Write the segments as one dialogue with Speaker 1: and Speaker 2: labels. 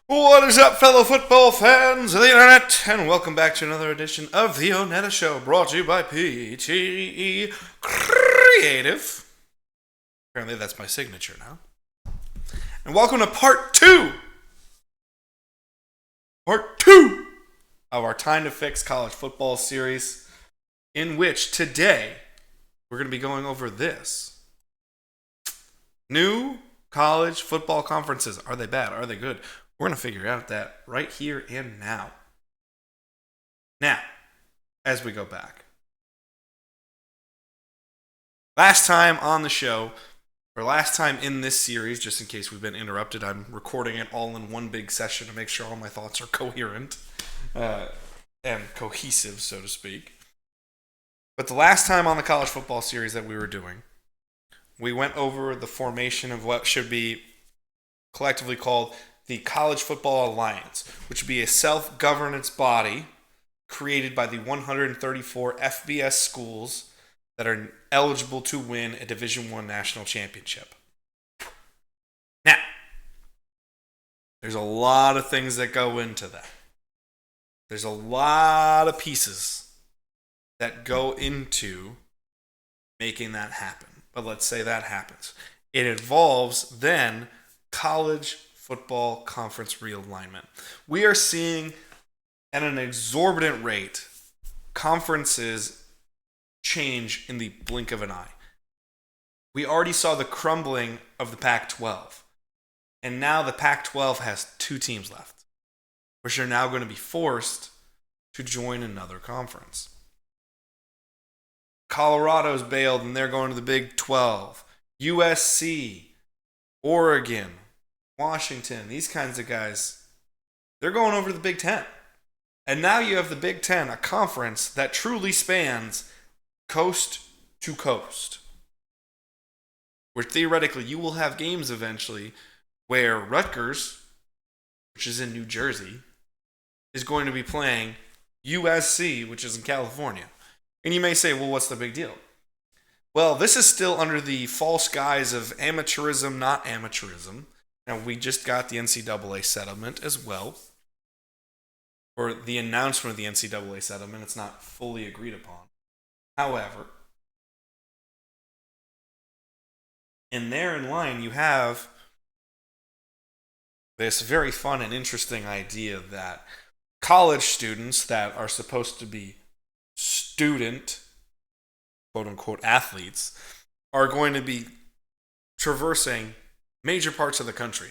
Speaker 1: What is up, fellow football fans of the internet, and welcome back to another edition of the ONETA Show, brought to you by PTE Creative. Apparently that's my signature now. And welcome to part two of our Time to Fix college football series, in which today we're going to be going over this. New college football conferences. Are they bad? Are they good? We're going to figure out that right here and now. Now, as we go back. Last time on the show, or last time in this series, just in case we've been interrupted, I'm recording it all in one big session to make sure all my thoughts are coherent and cohesive, so to speak. But the last time on the college football series that we were doing, we went over the formation of what should be collectively called the College Football Alliance, which would be a self-governance body created by the 134 FBS schools that are eligible to win a Division I national championship. Now, there's a lot of things that go into that. There's a lot of pieces that go into making that happen. But let's say that happens. It involves then college football conference realignment. We are seeing at an exorbitant rate conferences change in the blink of an eye. We already saw the crumbling of the Pac-12. And now the Pac-12 has two teams left, which are now going to be forced to join another conference. Colorado's bailed and they're going to the Big 12. USC, Oregon, Washington, these kinds of guys, they're going over to the Big Ten. And now you have the Big Ten, a conference that truly spans coast to coast. Where theoretically you will have games eventually where Rutgers, which is in New Jersey, is going to be playing USC, which is in California. And you may say, well, what's the big deal? Well, this is still under the false guise of amateurism, not amateurism. Now, we just got the NCAA settlement as well, or the announcement of the NCAA settlement. It's not fully agreed upon. However, and there in line, you have this very fun and interesting idea that college students that are supposed to be student, quote-unquote, athletes are going to be traversing major parts of the country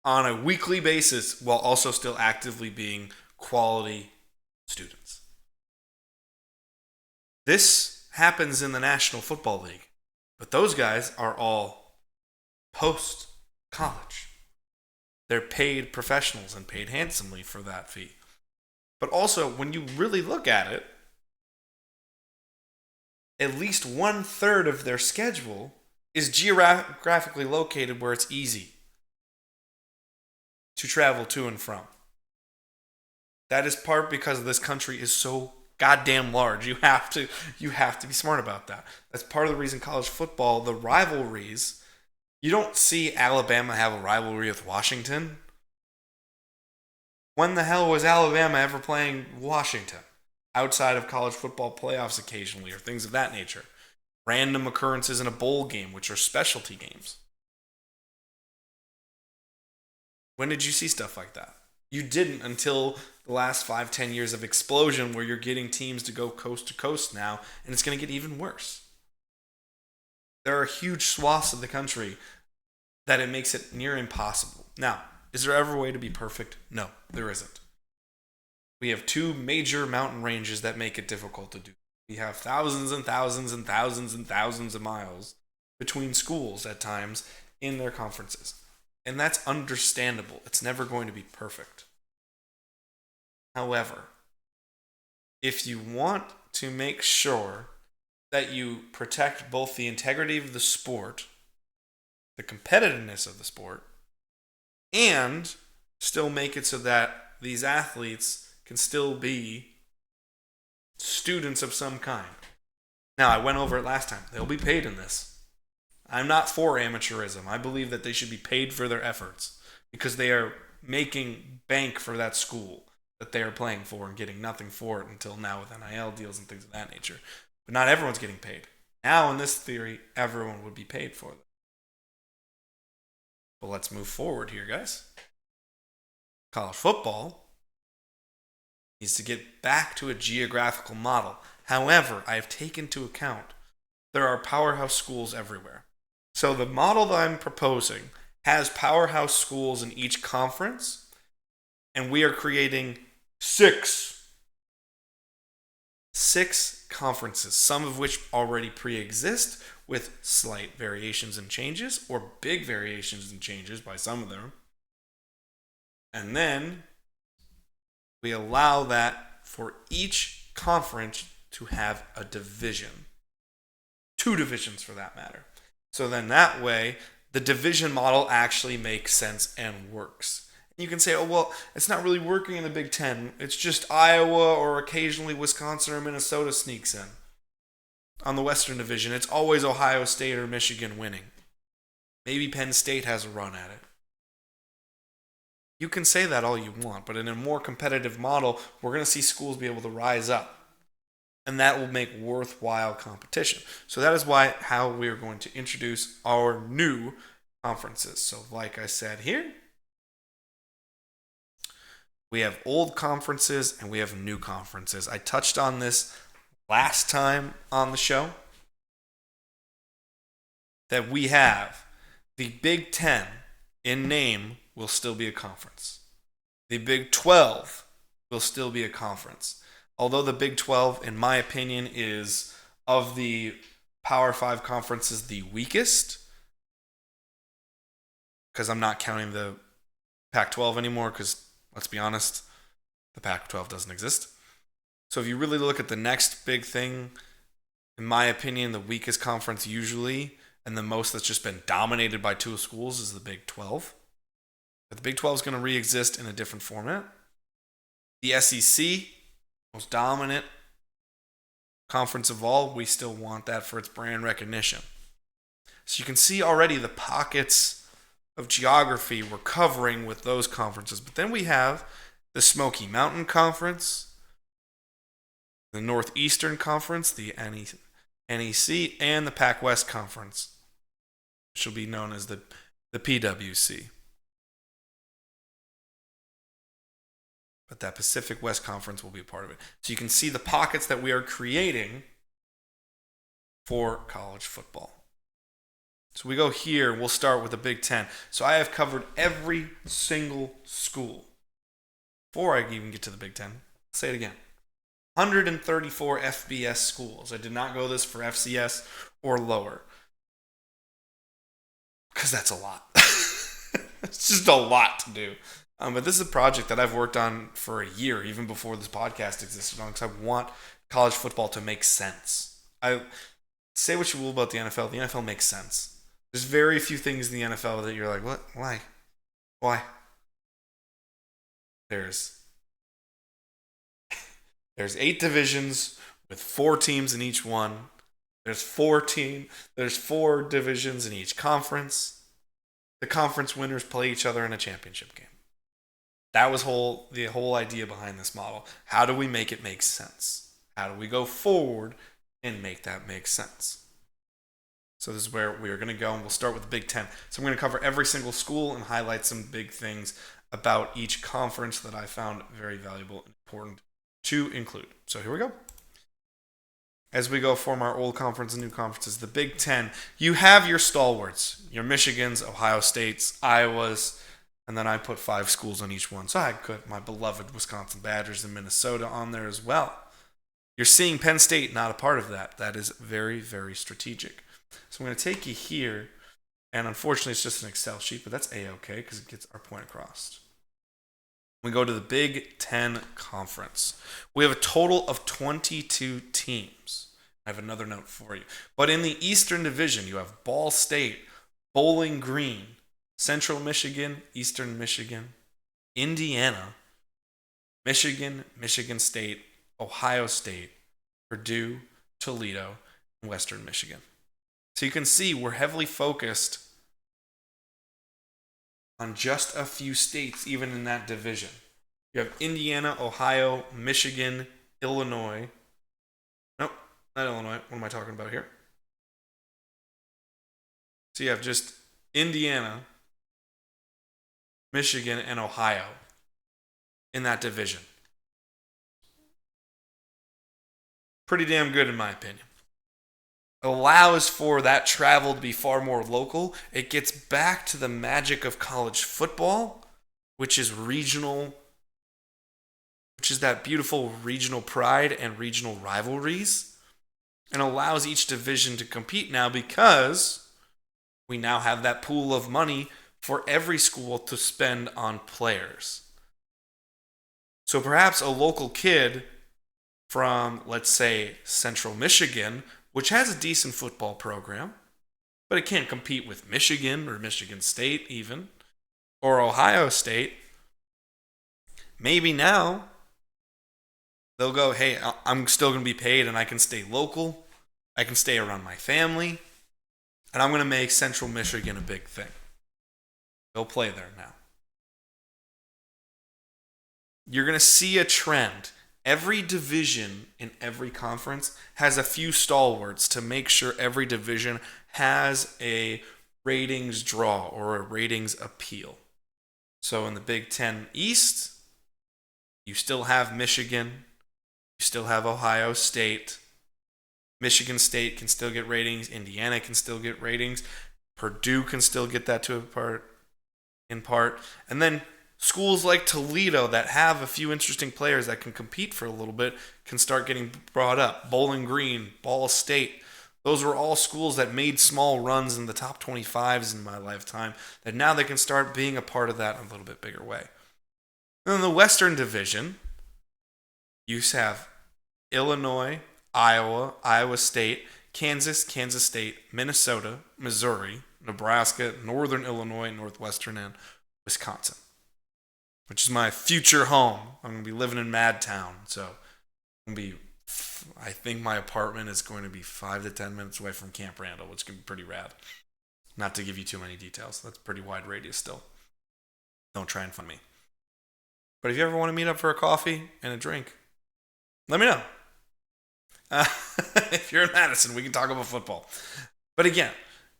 Speaker 1: on a weekly basis while also still actively being quality students. This happens in the National Football League, but those guys are all post-college. They're paid professionals and paid handsomely for that fee. But also, when you really look at it, at least 1/3 of their schedule is geographically located where it's easy to travel to and from. That is part because this country is so goddamn large. You have to be smart about that. That's part of the reason college football, the rivalries, you don't see Alabama have a rivalry with Washington. When the hell was Alabama ever playing Washington? Outside of college football playoffs occasionally or things of that nature. Random occurrences in a bowl game, which are specialty games. When did you see stuff like that? You didn't until the last 5-10 years of explosion where you're getting teams to go coast to coast now, and it's going to get even worse. There are huge swaths of the country that it makes it near impossible. Now, is there ever a way to be perfect? No, there isn't. We have two major mountain ranges that make it difficult to do. We have thousands and thousands and thousands and thousands of miles between schools at times in their conferences. And that's understandable. It's never going to be perfect. However, if you want to make sure that you protect both the integrity of the sport, the competitiveness of the sport, and still make it so that these athletes can still be students of some kind. Now, I went over it last time. They'll be paid in this. I'm not for amateurism. I believe that they should be paid for their efforts because they are making bank for that school that they are playing for and getting nothing for it until now with NIL deals and things of that nature. But not everyone's getting paid. Now, in this theory, everyone would be paid for them. But let's move forward here, guys. College football needs to get back to a geographical model. However, I have taken into account there are powerhouse schools everywhere. So the model that I'm proposing has powerhouse schools in each conference, and we are creating six conferences, some of which already pre-exist with slight variations and changes, or big variations and changes by some of them. And then we allow that for each conference to have a division. 2 divisions for that matter. So then that way, the division model actually makes sense and works. You can say, oh, well, it's not really working in the Big Ten. It's just Iowa or occasionally Wisconsin or Minnesota sneaks in. On the Western Division, it's always Ohio State or Michigan winning. Maybe Penn State has a run at it. You can say that all you want, but in a more competitive model, we're going to see schools be able to rise up. And that will make worthwhile competition. So that is how we are going to introduce our new conferences. So like I said here, we have old conferences and we have new conferences. I touched on this last time on the show, that we have the Big Ten in name will still be a conference. The Big 12 will still be a conference. Although the Big 12, in my opinion, is of the Power 5 conferences the weakest, because I'm not counting the Pac-12 anymore, because let's be honest, the Pac-12 doesn't exist. So if you really look at the next big thing, in my opinion, the weakest conference usually, and the most that's just been dominated by 2 schools, is the Big 12. But the Big 12 is going to re-exist in a different format. The SEC, most dominant conference of all, we still want that for its brand recognition. So you can see already the pockets of geography we're covering with those conferences. But then we have the Smoky Mountain Conference, the Northeastern Conference, the NEC, and the Pac-West Conference, which will be known as the PWC. But that Pacific West Conference will be a part of it. So you can see the pockets that we are creating for college football. So we go here, we'll start with the Big Ten. So I have covered every single school. Before I even get to the Big Ten, I'll say it again. 134 FBS schools. I did not go this for FCS or lower, because that's a lot. It's just a lot to do. But this is a project that I've worked on for a year, even before this podcast existed, because I want college football to make sense. I say what you will about the NFL. The NFL makes sense. There's very few things in the NFL that you're like, what? Why? There's 8 divisions with 4 teams in each one. There's 4 divisions in each conference. The conference winners play each other in a championship game. That was the whole idea behind this model. How do we make it make sense? How do we go forward and make that make sense? So this is where we are going to go, and we'll start with the Big Ten. So I'm going to cover every single school and highlight some big things about each conference that I found very valuable and important to include. So here we go. As we go from our old conference and new conferences, the Big Ten, you have your stalwarts, your Michigans, Ohio States, Iowas, and then I put 5 schools on each one. So I put my beloved Wisconsin Badgers and Minnesota on there as well. You're seeing Penn State not a part of that. That is very, very strategic. So I'm going to take you here, and unfortunately it's just an Excel sheet, but that's A-okay because it gets our point across. We go to the Big Ten Conference. We have a total of 22 teams. I have another note for you. But in the Eastern Division, you have Ball State, Bowling Green, Central Michigan, Eastern Michigan, Indiana, Michigan, Michigan State, Ohio State, Purdue, Toledo, and Western Michigan. So you can see we're heavily focused on just a few states, even in that division. You have Indiana, Ohio, Michigan, Illinois. Nope, not Illinois. What am I talking about here? So you have just Indiana, Michigan, and Ohio in that division. Pretty damn good, in my opinion. Allows for that travel to be far more local. It gets back to the magic of college football, which is regional, which is that beautiful regional pride and regional rivalries, and allows each division to compete now because we now have that pool of money for every school to spend on players. So perhaps a local kid from, let's say, Central Michigan, which has a decent football program, but it can't compete with Michigan or Michigan State even, or Ohio State. Maybe now they'll go, hey, I'm still going to be paid and I can stay local. I can stay around my family. And I'm going to make Central Michigan a big thing. They'll play there now. You're going to see a trend. Every division in every conference has a few stalwarts to make sure every division has a ratings draw or a ratings appeal. So in the Big Ten East, you still have Michigan. You still have Ohio State. Michigan State can still get ratings. Indiana can still get ratings. Purdue can still get that in part. And then schools like Toledo that have a few interesting players that can compete for a little bit can start getting brought up. Bowling Green, Ball State. Those were all schools that made small runs in the top 25s in my lifetime, that now they can start being a part of that in a little bit bigger way. And in the Western Division, you have Illinois, Iowa, Iowa State, Kansas, Kansas State, Minnesota, Missouri, Nebraska, Northern Illinois, Northwestern, and Wisconsin, which is my future home. I'm going to be living in Madtown, so I think my apartment is going to be 5 to 10 minutes away from Camp Randall, which can be pretty rad. Not to give you too many details. That's a pretty wide radius still. Don't try and find me. But if you ever want to meet up for a coffee and a drink, let me know. If you're in Madison, we can talk about football. But again,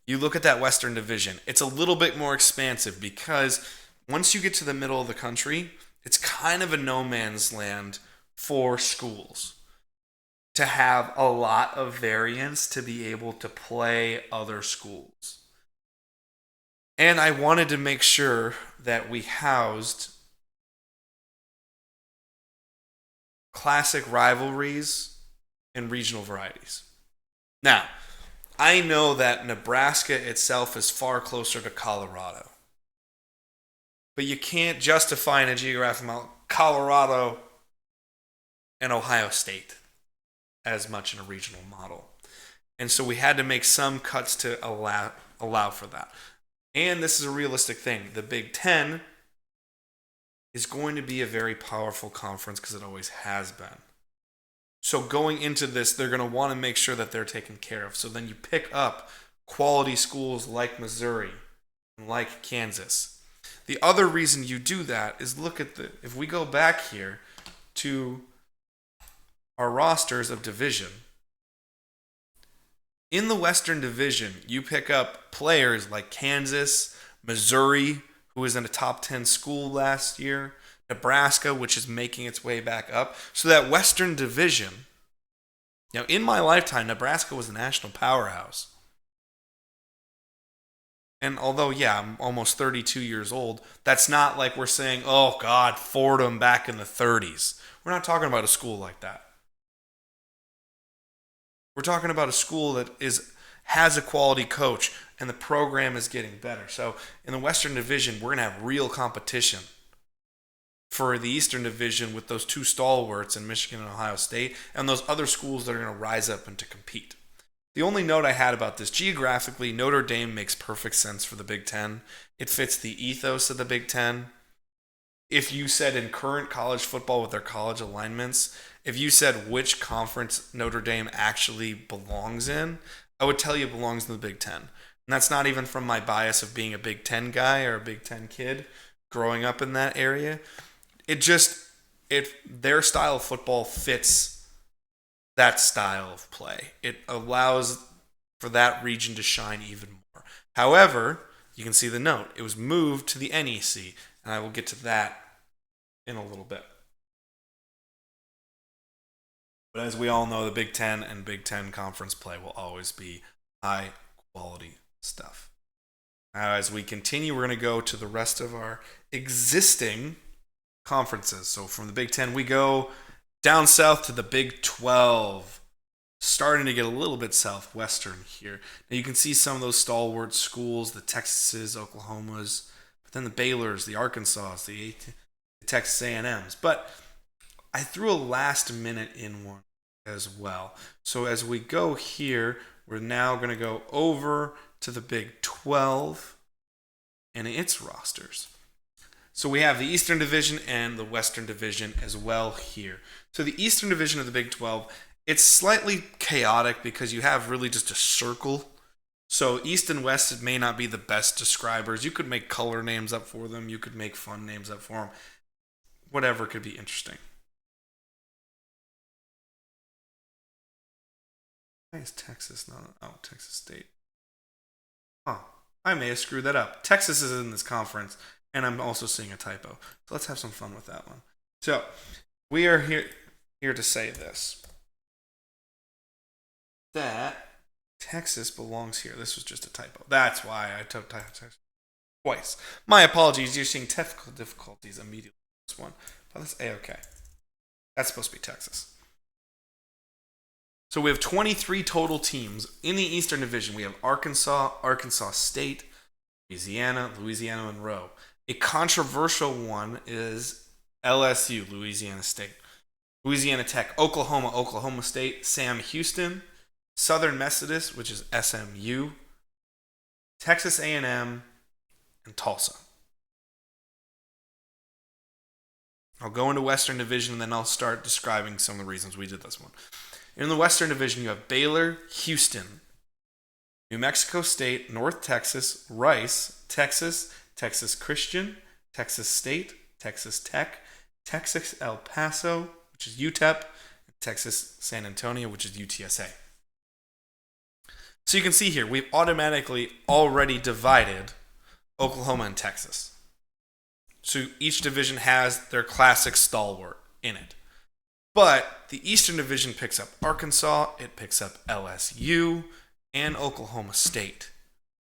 Speaker 1: you look at that Western Division, it's a little bit more expansive because once you get to the middle of the country, it's kind of a no man's land for schools to have a lot of variance to be able to play other schools. And I wanted to make sure that we housed classic rivalries and regional varieties. Now, I know that Nebraska itself is far closer to Colorado. But you can't justify in a geographic model Colorado and Ohio State as much in a regional model. And so we had to make some cuts to allow for that. And this is a realistic thing. The Big Ten is going to be a very powerful conference because it always has been. So going into this, they're going to want to make sure that they're taken care of. So then you pick up quality schools like Missouri and like Kansas. The other reason you do that is if we go back here to our rosters of division, in the Western Division, you pick up players like Kansas, Missouri, who was in a top 10 school last year, Nebraska, which is making its way back up. So that Western Division, in my lifetime, Nebraska was a national powerhouse. And although, I'm almost 32 years old, that's not like we're saying, oh, God, Fordham back in the 30s. We're not talking about a school like that. We're talking about a school that has a quality coach, and the program is getting better. So in the Western Division, we're going to have real competition for the Eastern Division with those two stalwarts in Michigan and Ohio State, and those other schools that are going to rise up and to compete. The only note I had about this, geographically, Notre Dame makes perfect sense for the Big Ten. It fits the ethos of the Big Ten. If you said in current college football with their college alignments, if you said which conference Notre Dame actually belongs in, I would tell you it belongs in the Big Ten. And that's not even from my bias of being a Big Ten guy or a Big Ten kid growing up in that area. Their style of football fits that style of play. It allows for that region to shine even more. However, you can see the note. It was moved to the NEC, and I will get to that in a little bit. But as we all know, the Big Ten and Big Ten conference play will always be high quality stuff. Now, as we continue, we're going to go to the rest of our existing conferences. So from the Big Ten, we go down south to the Big 12, starting to get a little bit southwestern here. Now you can see some of those stalwart schools, the Texases, Oklahomas, but then the Baylors, the Arkansas, the Texas A&Ms. But I threw a last minute in one as well. So as we go here, we're now going to go over to the Big 12 and its rosters. So we have the Eastern Division and the Western Division as well here. So the Eastern Division of the Big 12, it's slightly chaotic because you have really just a circle. So East and West, it may not be the best describers. You could make color names up for them. You could make fun names up for them. Whatever could be interesting. Why is Texas not? Oh, Texas State. Oh, I may have screwed that up. Texas is in this conference, and I'm also seeing a typo. So let's have some fun with that one. So we are here to say this. That Texas belongs here. This was just a typo. That's why I took Texas twice. My apologies. You're seeing technical difficulties immediately with this one. But that's A-okay. That's supposed to be Texas. So we have 23 total teams in the Eastern Division. We have Arkansas, Arkansas State, Louisiana, Louisiana Monroe. A controversial one is LSU, Louisiana State. Louisiana Tech, Oklahoma, Oklahoma State, Sam Houston, Southern Methodist, which is SMU, Texas A&M, and Tulsa. I'll go into Western Division, and then I'll start describing some of the reasons we did this one. In the Western Division, you have Baylor, Houston, New Mexico State, North Texas, Rice, Texas, Texas Christian, Texas State, Texas Tech, Texas El Paso, which is UTEP, and Texas San Antonio, which is UTSA. So you can see here, we've automatically already divided Oklahoma and Texas. So each division has their classic stalwart in it. But the Eastern Division picks up Arkansas, it picks up LSU, and Oklahoma State.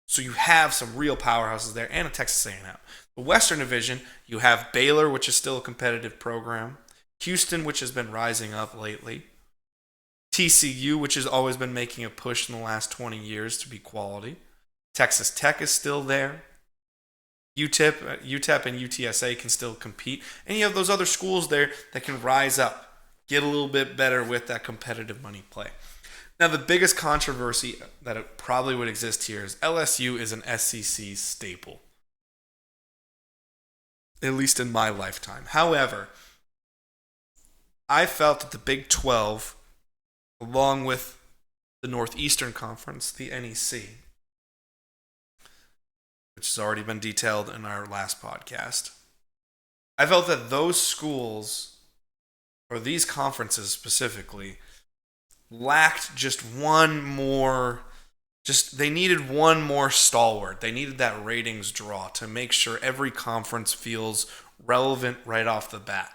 Speaker 1: So you have some real powerhouses there, and a Texas A&M. The Western Division, you have Baylor, which is still a competitive program, Houston, which has been rising up lately, TCU, which has always been making a push in the last 20 years to be quality, Texas Tech is still there, UTEP and UTSA can still compete, and you have those other schools there that can rise up, get a little bit better with that competitive money play. Now, the biggest controversy that it probably would exist here is LSU is an SEC staple, at least in my lifetime. However, I felt that the Big 12, along with the Northeastern Conference, the NEC, which has already been detailed in our last podcast, I felt that those schools, or these conferences specifically, lacked just one more, they needed one more stalwart. They needed that ratings draw to make sure every conference feels relevant right off the bat.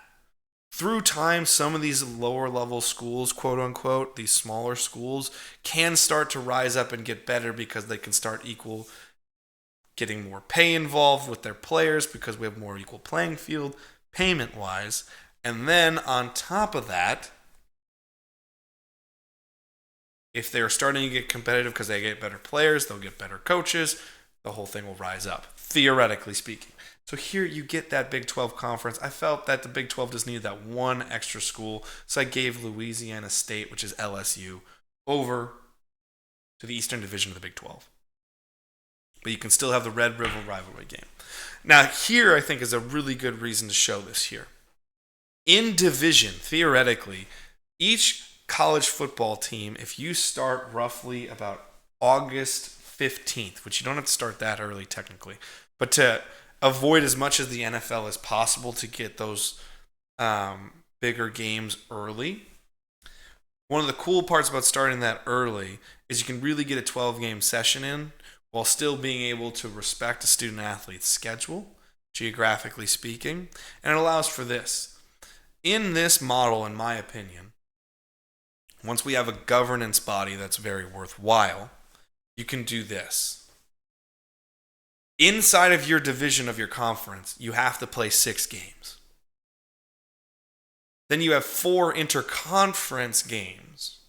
Speaker 1: Through time, some of these lower level schools, quote unquote, these smaller schools, can start to rise up and get better because they can start getting more pay involved with their players because we have more equal playing field payment wise. And then on top of that, if they're starting to get competitive because they get better players, they'll get better coaches, the whole thing will rise up, theoretically speaking. So here you get that Big 12 conference. I felt that the Big 12 just needed that one extra school, so I gave Louisiana State, which is LSU, over to the Eastern Division of the Big 12. But you can still have the Red River rivalry game. Now here I think is a really good reason to show this here. In division, theoretically, each college football team, if you start roughly about August 15th, which you don't have to start that early technically, but to avoid as much as the NFL as possible to get those bigger games early. One of the cool parts about starting that early is you can really get a 12-game session in while still being able to respect a student athlete's schedule, geographically speaking, and it allows for this. In this model, in my opinion, once we have a governance body that's very worthwhile, you can do this. Inside of your division of your conference, you have to play 6 games. Then you have 4 interconference games,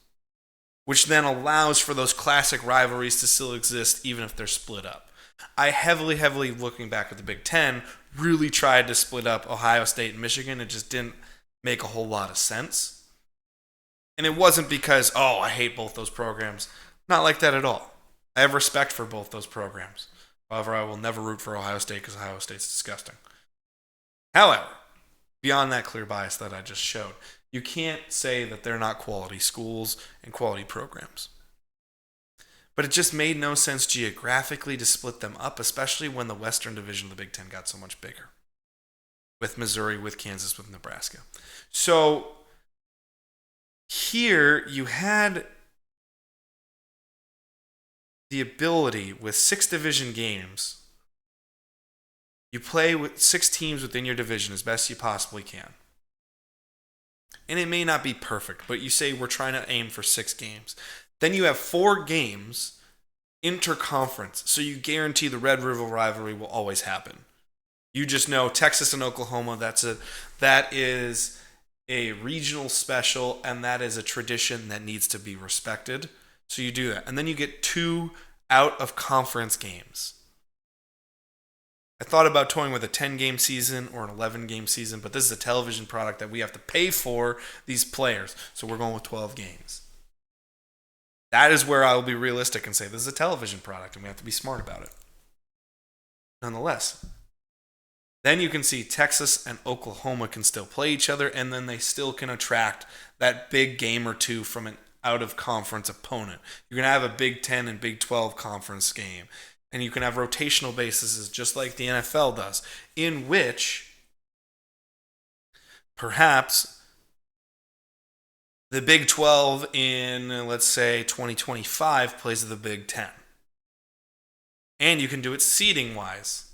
Speaker 1: which then allows for those classic rivalries to still exist even if they're split up. I heavily looking back at the Big Ten, really tried to split up Ohio State and Michigan. It just didn't make a whole lot of sense. And it wasn't because, I hate both those programs. Not like that at all. I have respect for both those programs. However, I will never root for Ohio State because Ohio State's disgusting. However, beyond that clear bias that I just showed, you can't say that they're not quality schools and quality programs. But it just made no sense geographically to split them up, especially when the Western Division of the Big Ten got so much bigger. With Missouri, with Kansas, with Nebraska. So here you had the ability with 6 division games. You play with 6 teams within your division as best you possibly can. And it may not be perfect, but you say we're trying to aim for 6 games. Then you have 4 games interconference, so you guarantee the Red River rivalry will always happen. You just know Texas and Oklahoma, that is a regional special, and that is a tradition that needs to be respected. So you do that. And then you get 2 out-of-conference games. I thought about toying with a 10-game season or an 11-game season, but this is a television product that we have to pay for these players. So we're going with 12 games. That is where I will be realistic and say this is a television product and we have to be smart about it. Nonetheless, then you can see Texas and Oklahoma can still play each other, and then they still can attract that big game or two from an out-of-conference opponent. You're going to have a Big 10 and Big 12 conference game. And you can have rotational bases just like the NFL does, in which perhaps the Big 12 in, let's say, 2025 plays the Big 10. And you can do it seeding-wise.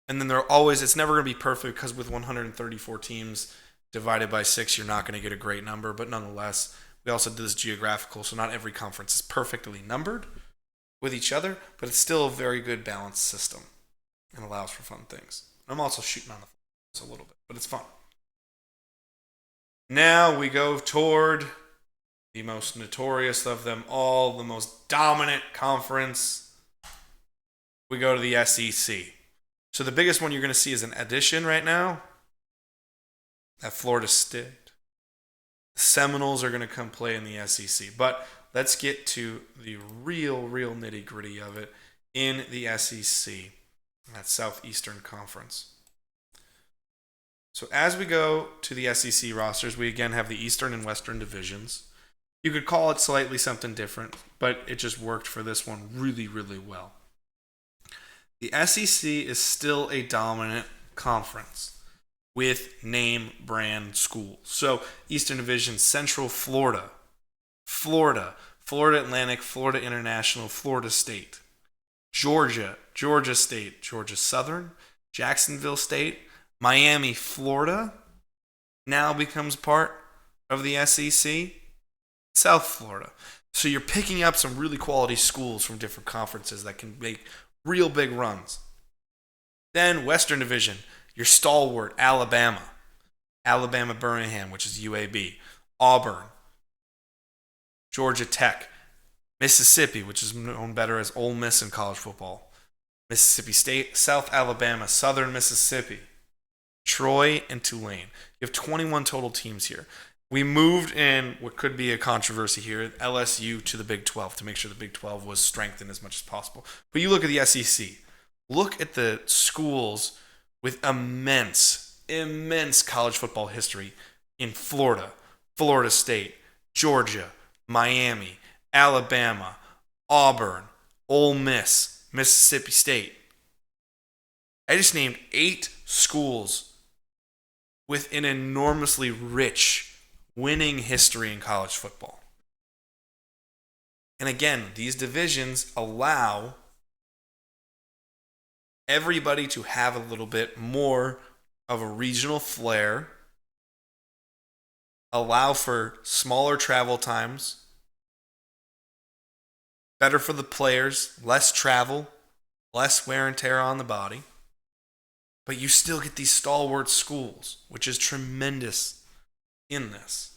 Speaker 1: And then it's never going to be perfect because with 134 teams divided by 6, you're not going to get a great number. But nonetheless, we also did this geographical, so not every conference is perfectly numbered with each other, but it's still a very good balanced system and allows for fun things. I'm also shooting on the fence a little bit, but it's fun. Now we go toward the most notorious of them all, the most dominant conference. We go to the SEC. So the biggest one you're going to see is an addition right now at Florida State. The Seminoles are going to come play in the SEC, but let's get to the real nitty-gritty of it in the SEC, that Southeastern Conference. So as we go to the SEC rosters, we again have the Eastern and Western divisions. You could call it slightly something different, but it just worked for this one really well. The SEC is still a dominant conference with name brand schools. So Eastern Division, Central Florida, Florida Atlantic, Florida International, Florida State, Georgia State, Georgia Southern, Jacksonville State, Miami, Florida now becomes part of the SEC, South Florida. So you're picking up some really quality schools from different conferences that can make real big runs. Then Western Division, your stalwart, Alabama Birmingham, which is UAB, Auburn, Georgia Tech, Mississippi, which is known better as Ole Miss in college football, Mississippi State, South Alabama, Southern Mississippi, Troy, and Tulane. You have 21 total teams here. We moved in what could be a controversy here, LSU to the Big 12 to make sure the Big 12 was strengthened as much as possible. But you look at the SEC. Look at the schools with immense college football history in Florida, Florida State, Georgia, Miami, Alabama, Auburn, Ole Miss, Mississippi State. I just named 8 schools with an enormously rich winning history in college football. And again, these divisions allow everybody to have a little bit more of a regional flair, allow for smaller travel times, better for the players, less travel, less wear and tear on the body. But you still get these stalwart schools, which is tremendous in this.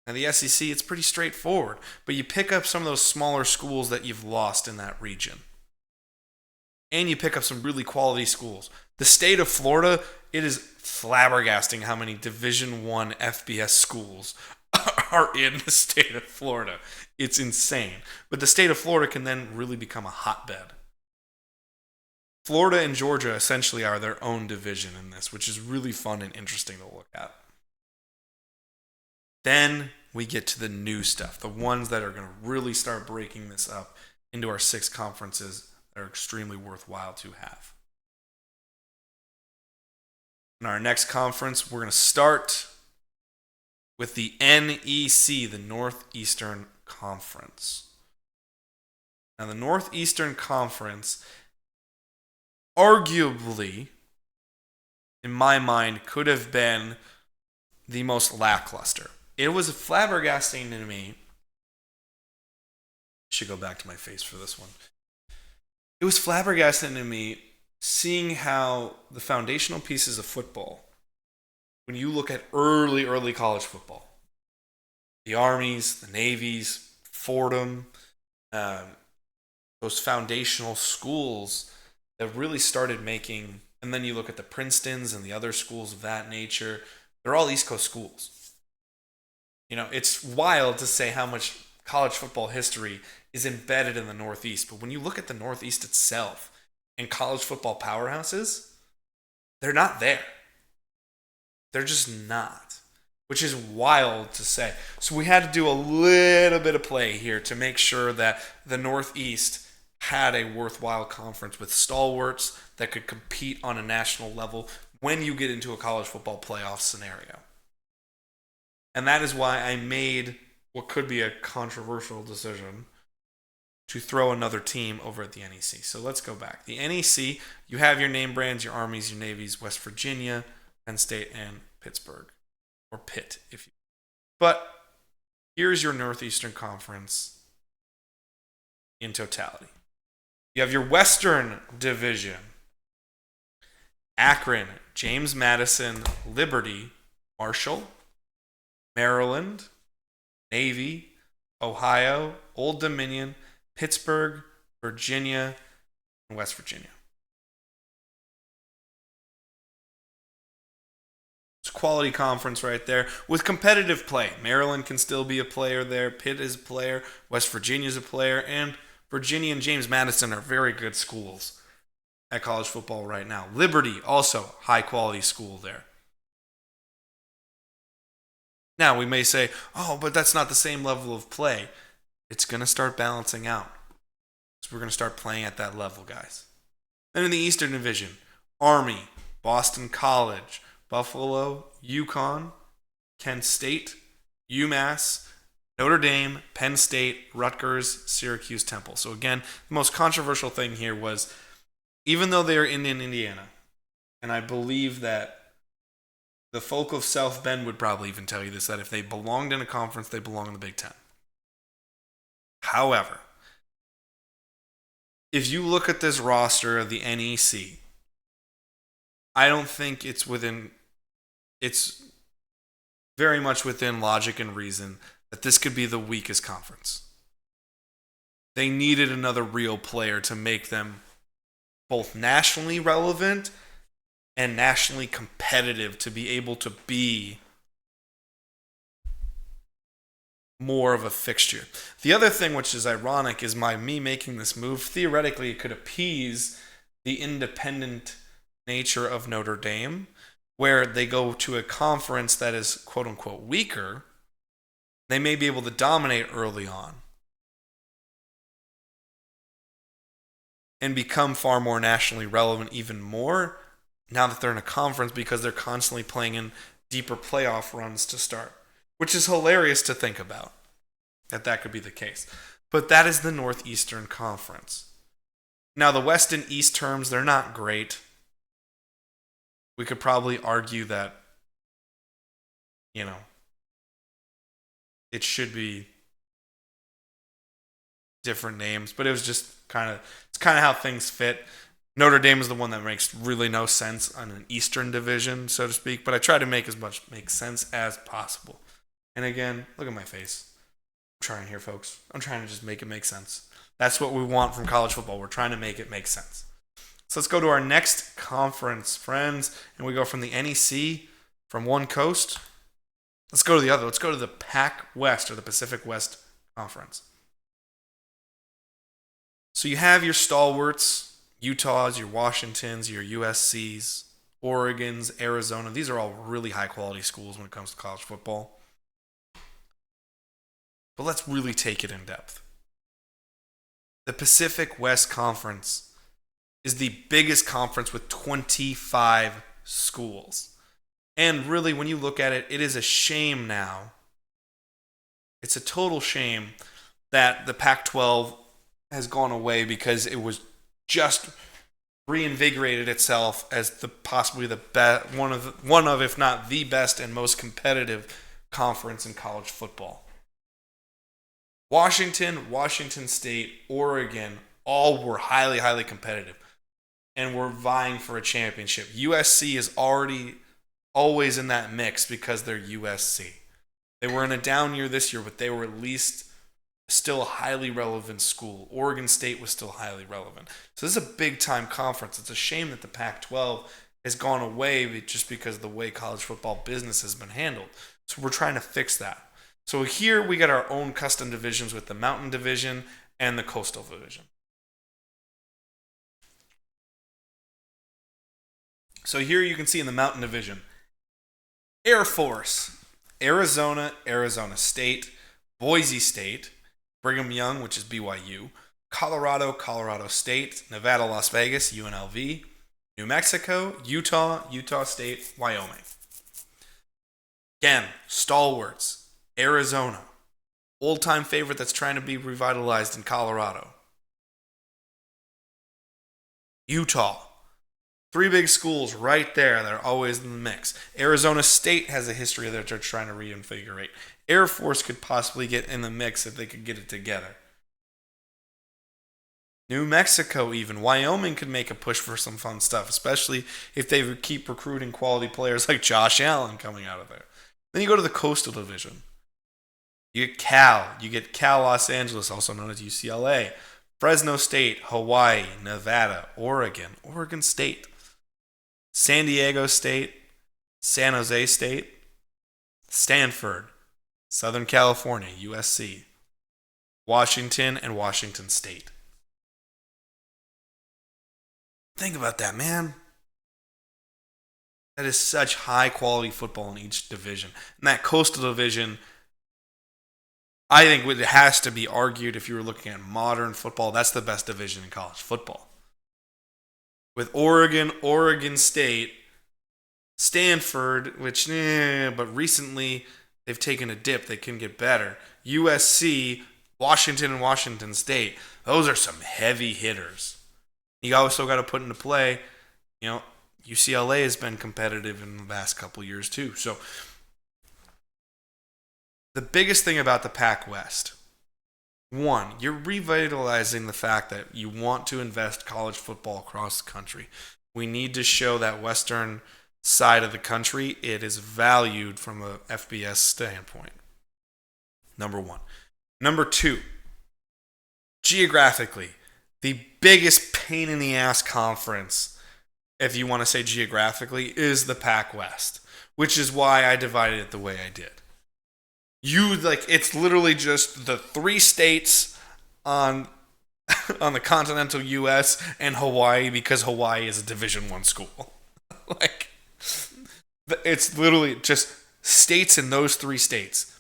Speaker 1: Now, the SEC, it's pretty straightforward, but you pick up some of those smaller schools that you've lost in that region. And you pick up some really quality schools. The state of Florida, it is flabbergasting how many Division I FBS schools are in the state of Florida. It's insane. But the state of Florida can then really become a hotbed. Florida and Georgia essentially are their own division in this, which is really fun and interesting to look at. Then we get to the new stuff, the ones that are going to really start breaking this up into our 6 conferences that are extremely worthwhile to have. In our next conference, we're going to start with the NEC, the Northeastern Conference. Now, the Northeastern Conference, arguably, in my mind, could have been the most lackluster. It was flabbergasting to me. Should go back to my face for this one. It was flabbergasting to me seeing how the foundational pieces of football, when you look at early college football, the Armies, the Navies, Fordham, those foundational schools that really started making, and then you look at the Princetons and the other schools of that nature, they're all East Coast schools. You know, it's wild to say how much college football history is embedded in the Northeast, but when you look at the Northeast itself and college football powerhouses, they're not there. They're just not, which is wild to say. So we had to do a little bit of play here to make sure that the Northeast had a worthwhile conference with stalwarts that could compete on a national level when you get into a college football playoff scenario. And that is why I made what could be a controversial decision to throw another team over at the NEC. So let's go back. The NEC, you have your name brands, your Armies, your Navies, West Virginia, Penn State, and Pittsburgh. Or Pitt, if you. But here's your Northeastern Conference in totality. You have your Western Division. Akron, James Madison, Liberty, Marshall, Maryland, Navy, Ohio, Old Dominion, Pittsburgh, Virginia, and West Virginia. It's a quality conference right there with competitive play. Maryland can still be a player there. Pitt is a player. West Virginia is a player. And Virginia and James Madison are very good schools at college football right now. Liberty, also high quality school there. Now, we may say, oh, but that's not the same level of play. It's going to start balancing out. So we're going to start playing at that level, guys. Then in the Eastern Division, Army, Boston College, Buffalo, UConn, Kent State, UMass, Notre Dame, Penn State, Rutgers, Syracuse, Temple. So again, the most controversial thing here was, even though they are in Indiana, and I believe that the folk of South Bend would probably even tell you this, that if they belonged in a conference, they belong in the Big Ten. However, if you look at this roster of the NEC, I don't think it's very much within logic and reason that this could be the weakest conference. They needed another real player to make them both nationally relevant and nationally competitive to be able to be more of a fixture. The other thing which is ironic is me making this move, theoretically it could appease the independent nature of Notre Dame, where they go to a conference that is quote-unquote weaker. They may be able to dominate early on, and become far more nationally relevant even more now that they're in a conference because they're constantly playing in deeper playoff runs to start, which is hilarious to think about that could be the case. But that is the Northeastern Conference. Now, the West and East terms, they're not great. We could probably argue that, it should be different names, but it was just it's kind of how things fit. Notre Dame is the one that makes really no sense on an Eastern division, so to speak, but I try to make as much make sense as possible. And again, look at my face. I'm trying here, folks. I'm trying to just make it make sense. That's what we want from college football. We're trying to make it make sense. So let's go to our next conference, friends, and we go from the NEC, from one coast. Let's go to the other. Let's go to the Pac West, or the Pacific West Conference. So you have your stalwarts, Utahs, your Washingtons, your USCs, Oregons, Arizona. These are all really high-quality schools when it comes to college football. But let's really take it in depth. The Pacific West Conference is the biggest conference with 25 schools. And really, when you look at it, it is a shame now. It's a total shame that the Pac-12 has gone away because it was just reinvigorated itself as possibly the best, one of if not the best and most competitive conference in college football. Washington State, Oregon, all were highly, highly competitive and were vying for a championship. USC is always in that mix because they're USC. They were in a down year this year, but they were at least still a highly relevant school. Oregon State was still highly relevant. So this is a big-time conference. It's a shame that the Pac-12 has gone away just because of the way college football business has been handled. So we're trying to fix that. So here we got our own custom divisions with the Mountain Division and the Coastal Division. So here you can see in the Mountain Division, Air Force, Arizona State, Boise State, Brigham Young, which is BYU, Colorado State, Nevada, Las Vegas, UNLV, New Mexico, Utah State, Wyoming. Again, stalwarts, Arizona, old-time favorite that's trying to be revitalized in Colorado. Utah, three big schools right there that are always in the mix. Arizona State has a history that they're trying to reinvigorate. Air Force could possibly get in the mix if they could get it together. New Mexico even. Wyoming could make a push for some fun stuff, especially if they keep recruiting quality players like Josh Allen coming out of there. Then you go to the Coastal Division. You get Cal Los Angeles, also known as UCLA, Fresno State, Hawaii, Nevada, Oregon State, San Diego State, San Jose State, Stanford, Southern California, USC, Washington, and Washington State. Think about that, man. That is such high-quality football in each division. And that Coastal Division, I think it has to be argued, if you were looking at modern football, that's the best division in college football. With Oregon State, Stanford, but recently they've taken a dip. They can get better. USC, Washington, and Washington State. Those are some heavy hitters. You also got to put into play, UCLA has been competitive in the last couple years too. So the biggest thing about the Pac West, one, you're revitalizing the fact that you want to invest college football across the country. We need to show that Western side of the country it is valued from a FBS standpoint. Number one. Number two, geographically, the biggest pain in the ass conference, if you want to say geographically, is the Pac West, which is why I divided it the way I did. It's literally just the three states on the continental US and Hawaii, because Hawaii is a Division I school. It's literally just states in those three states.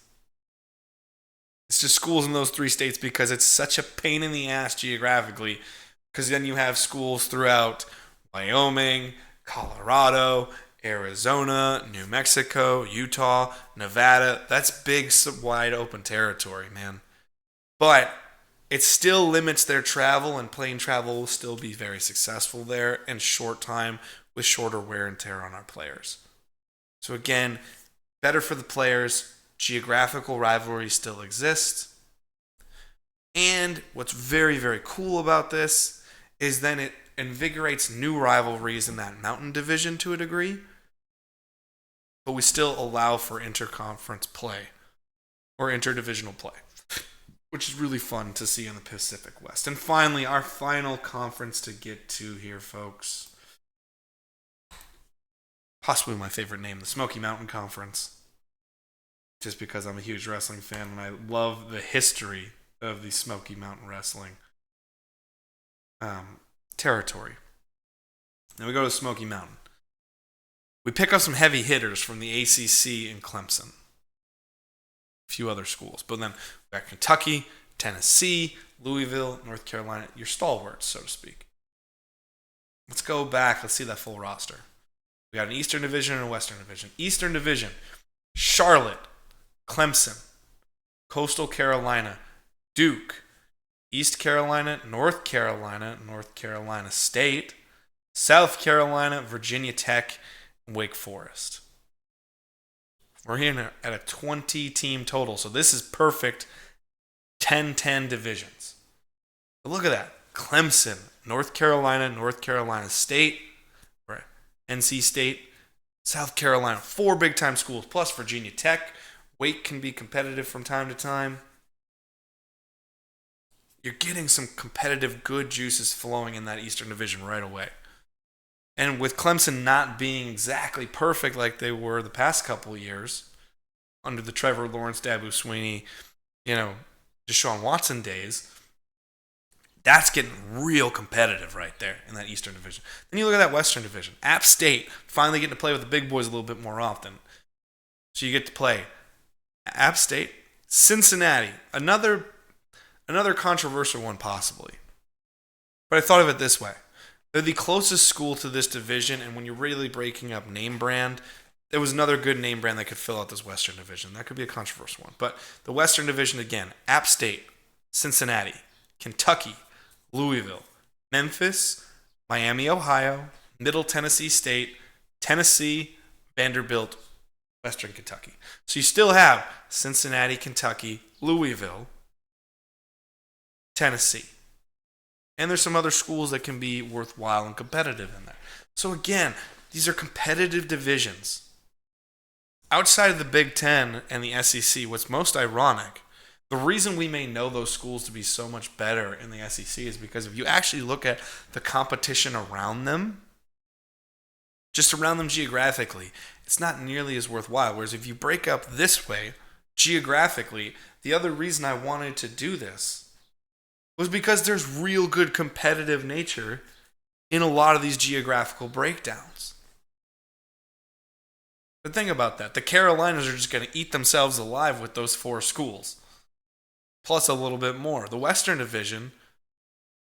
Speaker 1: It's just schools in those three states because it's such a pain in the ass geographically Because then you have schools throughout Wyoming, Colorado, Arizona, New Mexico, Utah, Nevada. That's big, wide open territory, man. But it still limits their travel, and plane travel will still be very successful there in short time with shorter wear and tear on our players. So again, better for the players. Geographical rivalry still exists. And what's very, very cool about this is then it invigorates new rivalries in that mountain division to a degree, but we still allow for interconference play or interdivisional play, which is really fun to see in the Pacific West. And finally, our final conference to get to here, folks. Possibly my favorite name, the Smoky Mountain Conference. Just because I'm a huge wrestling fan and I love the history of the Smoky Mountain Wrestling territory. Then we go to Smoky Mountain. We pick up some heavy hitters from the ACC and Clemson. A few other schools. But then we got Kentucky, Tennessee, Louisville, North Carolina. Your stalwarts, so to speak. Let's go back. Let's see that full roster. We got an Eastern Division and a Western Division. Eastern Division, Charlotte, Clemson, Coastal Carolina, Duke, East Carolina, North Carolina State, South Carolina, Virginia Tech, and Wake Forest. We're here at a 20-team total, so this is perfect 10-10 divisions. But look at that. Clemson, North Carolina State, or NC State, South Carolina, 4 big-time schools, plus Virginia Tech. Wake can be competitive from time to time. You're getting some competitive good juices flowing in that Eastern Division right away. And with Clemson not being exactly perfect like they were the past couple of years, under the Trevor Lawrence, Dabo Swinney, Deshaun Watson days, that's getting real competitive right there in that Eastern Division. Then you look at that Western Division. App State finally getting to play with the big boys a little bit more often. So you get to play App State, Cincinnati, another controversial one possibly. But I thought of it this way. They're the closest school to this division, and when you're really breaking up name brand, there was another good name brand that could fill out this Western Division. That could be a controversial one. But the Western Division, again, App State, Cincinnati, Kentucky, Louisville, Memphis, Miami, Ohio, Middle Tennessee State, Tennessee, Vanderbilt, Western Kentucky. So you still have Cincinnati, Kentucky, Louisville, Tennessee. And there's some other schools that can be worthwhile and competitive in there. So again, these are competitive divisions. Outside of the Big Ten and the SEC, what's most ironic, the reason we may know those schools to be so much better in the SEC is because if you actually look at the competition around them, just around them geographically, it's not nearly as worthwhile. Whereas if you break up this way, geographically, the other reason I wanted to do this was because there's real good competitive nature in a lot of these geographical breakdowns. But think about that. The Carolinas are just going to eat themselves alive with those 4 schools, plus a little bit more. The Western Division,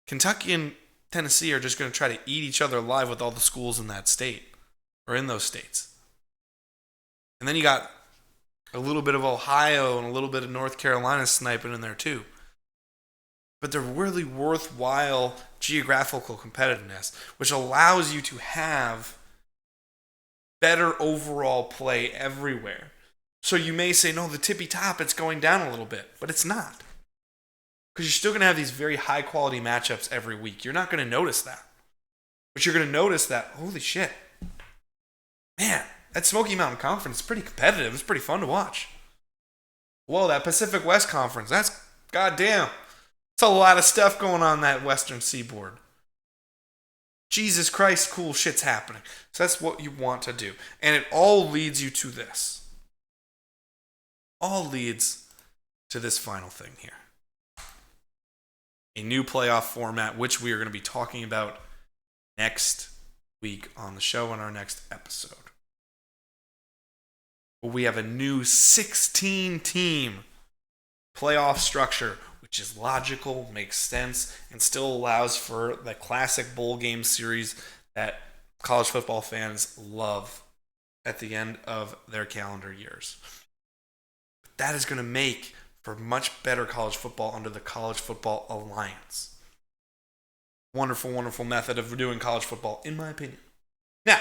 Speaker 1: Kentucky and Tennessee are just going to try to eat each other alive with all the schools in that state, or in those states. And then you got a little bit of Ohio and a little bit of North Carolina sniping in there too. But they're really worthwhile geographical competitiveness, which allows you to have better overall play everywhere. So you may say, no, the tippy top, it's going down a little bit, but it's not. Because you're still going to have these very high quality matchups every week. You're not going to notice that. But you're going to notice that, holy shit, man, that Smoky Mountain Conference is pretty competitive. It's pretty fun to watch. Whoa, that Pacific West Conference, that's goddamn. It's a lot of stuff going on that Western Seaboard. Jesus Christ, cool shit's happening. So that's what you want to do. And it all leads you to this. All leads to this final thing here. A new playoff format, which we are going to be talking about next week on the show in our next episode. But we have a new 16-team playoff structure with which is logical, makes sense, and still allows for the classic bowl game series that college football fans love at the end of their calendar years. That is going to make for much better college football under the College Football Alliance. Wonderful, wonderful method of doing college football, in my opinion. Now,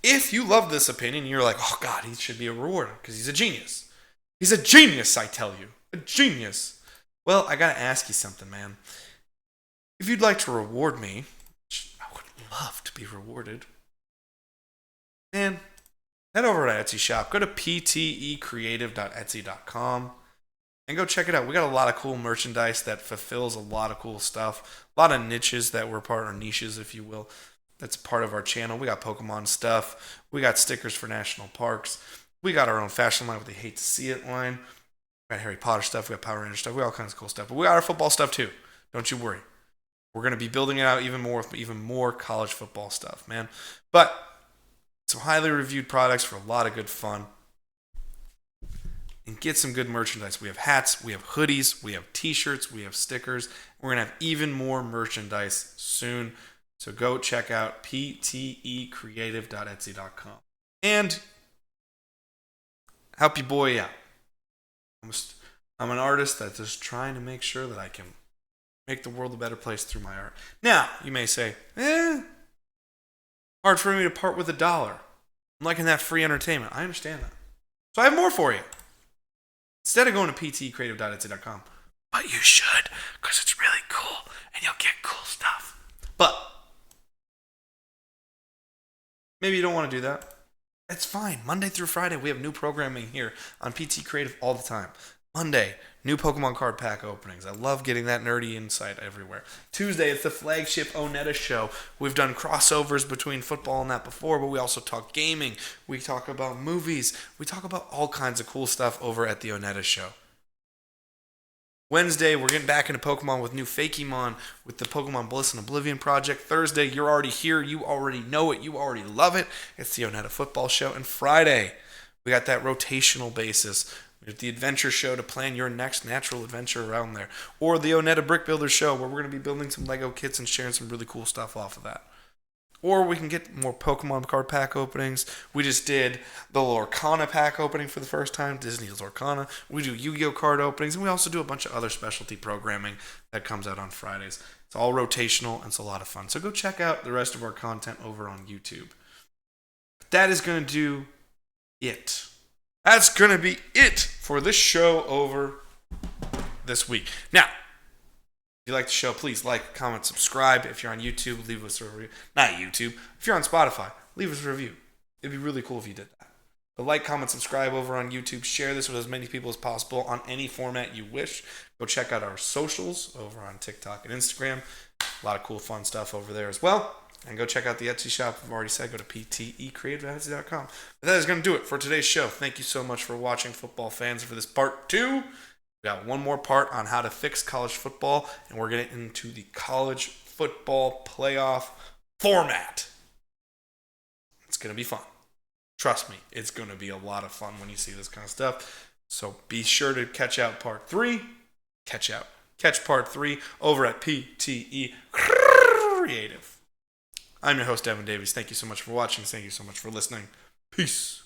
Speaker 1: if you love this opinion, you're like, oh God, he should be rewarded because he's a genius. He's a genius, I tell you. A genius. Well, I got to ask you something, man. If you'd like to reward me, which I would love to be rewarded, man, head over to Etsy shop. Go to ptecreative.etsy.com and go check it out. We got a lot of cool merchandise that fulfills a lot of cool stuff. A lot of niches that we're part of, or niches, if you will. That's part of our channel. We got Pokemon stuff. We got stickers for national parks. We got our own fashion line with the Hate to See It line. We got Harry Potter stuff. We got Power Ranger stuff. We got all kinds of cool stuff. But we got our football stuff too. Don't you worry. We're going to be building it out even more with even more college football stuff, man. But some highly reviewed products for a lot of good fun. And get some good merchandise. We have hats, we have hoodies, we have t-shirts, we have stickers. We're going to have even more merchandise soon. So go check out ptecreative.etsy.com. And help your boy out. I'm an artist that's just trying to make sure that I can make the world a better place through my art. Now, you may say, hard for me to part with $1. I'm liking that free entertainment. I understand that. So I have more for you. Instead of going to ptecreative.etsy.com, but you should, because it's really cool, and you'll get cool stuff. But maybe you don't want to do that. That's fine. Monday through Friday, we have new programming here on PT Creative all the time. Monday, new Pokemon card pack openings. I love getting that nerdy insight everywhere. Tuesday, it's the flagship ONETA show. We've done crossovers between football and that before, but we also talk gaming. We talk about movies. We talk about all kinds of cool stuff over at the ONETA show. Wednesday, we're getting back into Pokemon with new Fakemon with the Pokemon Bliss and Oblivion project. Thursday, you're already here. You already know it. You already love it. It's the ONETA football show. And Friday, we got that rotational basis. We have the adventure show to plan your next natural adventure around there. Or the ONETA Brick Builder show where we're going to be building some Lego kits and sharing some really cool stuff off of that. Or we can get more Pokemon card pack openings. We just did the Lorcana pack opening for the first time, Disney's Lorcana. We do Yu-Gi-Oh card openings, and we also do a bunch of other specialty programming that comes out on Fridays. It's all rotational, and it's a lot of fun. So go check out the rest of our content over on YouTube. But that is going to do it. That's going to be it for this show over this week. Now, if you like the show, please like, comment, subscribe. If you're on YouTube, leave us a review. Not YouTube. If you're on Spotify, leave us a review. It'd be really cool if you did that. But like, comment, subscribe over on YouTube. Share this with as many people as possible on any format you wish. Go check out our socials over on TikTok and Instagram. A lot of cool, fun stuff over there as well. And go check out the Etsy shop. I've already said, go to ptecreative.etsy.com. But that is going to do it for today's show. Thank you so much for watching, football fans, for this part 2. We got one more part on how to fix college football, and we're getting into the college football playoff format. It's going to be fun. Trust me, it's going to be a lot of fun when you see this kind of stuff. So be sure to catch part 3 over at PTE Creative. I'm your host, Evan Davies. Thank you so much for watching. Thank you so much for listening. Peace.